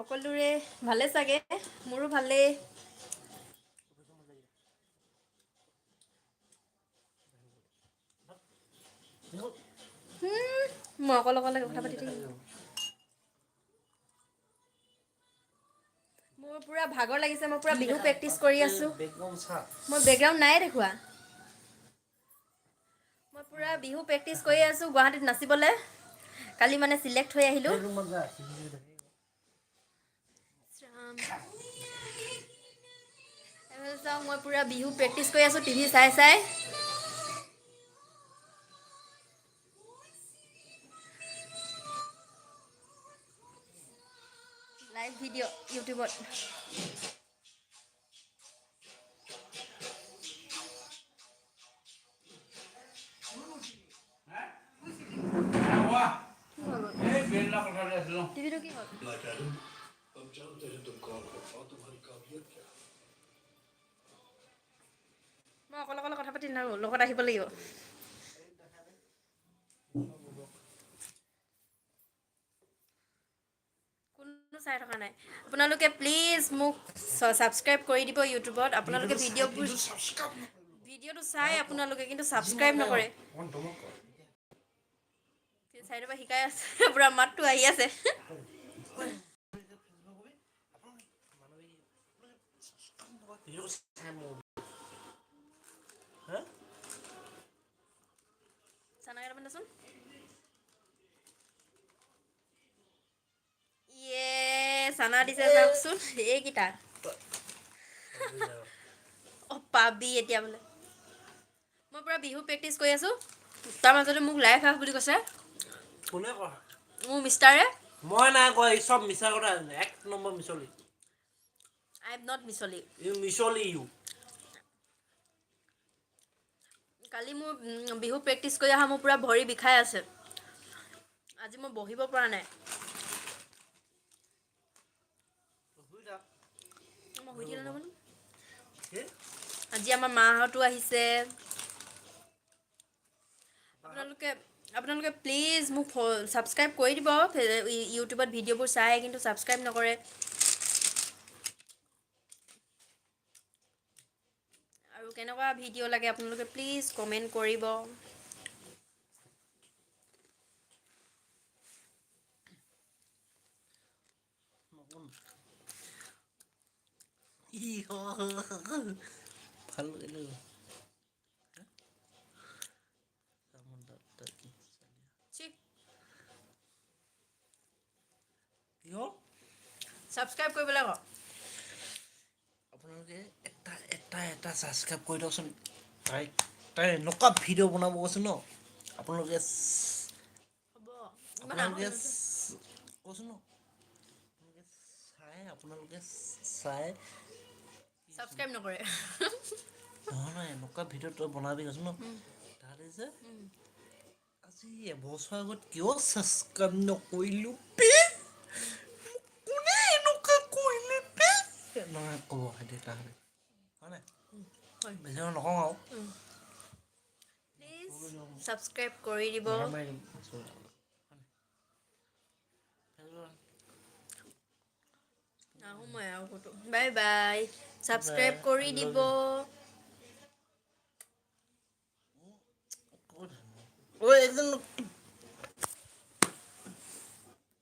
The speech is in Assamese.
সকলোৰে ভালে চাগে মোৰো ভালেই মই অকলে কথা পাতি থাকিম মোৰ পুৰা ভাগৰ লাগিছে মই পুৰা বিহু প্ৰেক্টিচ কৰি আছো মই বেকগ্ৰাউণ্ড নাই দেখুৱা মই পুৰা বিহু প্ৰেক্টিচ কৰি আছো গুৱাহাটীত নাচিবলৈ কালি মানে সিলেক্ট হৈ আহিলো মই পুৰা বিহু প্ৰেক্টিচ কৰি আছো টিভি চাই লাইভ ভিডিঅ' ইউটিউবত টিভিটো কি হ'ল अब जानते हैं तुम कौन हो और तुम्हारी काबिलियत क्या है মই অকলে কথা পাতি নাথাকো লগত আহিব লাগিব কোনো চাই থকা নাই আপোনালোকে প্লিজ মোক সাবস্ক্ৰাইব কৰি দিব ইউটিউবত আপোনালোকে ভিডিঅ'টো চাই আপোনালোকে কিন্তু সাবস্ক্ৰাইব নকৰে চাইডৰ পৰা শিকাই আছে পুৰা মাতটো আহি আছে চানাকেইটা বান্ধাচোন ইয়ে চানা দিছে চাওকচোন এইকেইটা পাবি এতিয়া বোলে মই পুৰা বিহু প্ৰেক্টিচ কৰি আছো তাৰ মাজতে মোক লাইভ আহ বুলি কৈছে কোনে কয় মোৰ মিষ্টাৰে মই নাই কয় এই সব মিছা কথা এক নম্বৰ মিছলি আই এম নট মিছলি ইউ মিছলি ইউ কালি মোৰ বিহু প্ৰেক্টিচ কৰি অহা মোৰ পুৰা ভৰি বিষাই আছে আজি মই বহিব পৰা নাই আজি আমাৰ মাহঁতো আহিছে আপোনালোকে প্লিজ মোক সাবস্ক্ৰাইব কৰি দিব ইউটিউবত ভিডিঅ'বোৰ চাই কিন্তু সাবস্ক্ৰাইব নকৰে আৰু কেনেকুৱা ভিডিঅ' লাগে আপোনালোকে প্লিজ কমেণ্ট কৰিব ভাল লাগিল সাবস্ক্ৰাইব কৰিবলৈ কওক আপোনালোকে এটা সাবস্ক্ৰাইব কৰি দিয়কচোন তাই এনেকুৱা ভিডিঅ' বনাব কৈছো ন আপোনালোকে কৈছো ন আপোনালোকে চাই সাবস্ক্ৰাইব নকৰে নহয় এনেকুৱা ভিডিঅ' তই বনাবি কৈছো ন তাতে যে আজি এবছৰ আগত কিয় সাবস্ক্ৰাইব নকৰিলো কোনে এনেকুৱা কৰিলে নহয় ক'ব সেইটো তাহলে হয় নাই বেছি নকওঁ আৰু প্লিজ সাবস্ক্ৰাইব কৰি দিব আহোঁ মই আৰু ফটো বাই বাই সাবস্ক্ৰাইব কৰি দিব ঐ একদম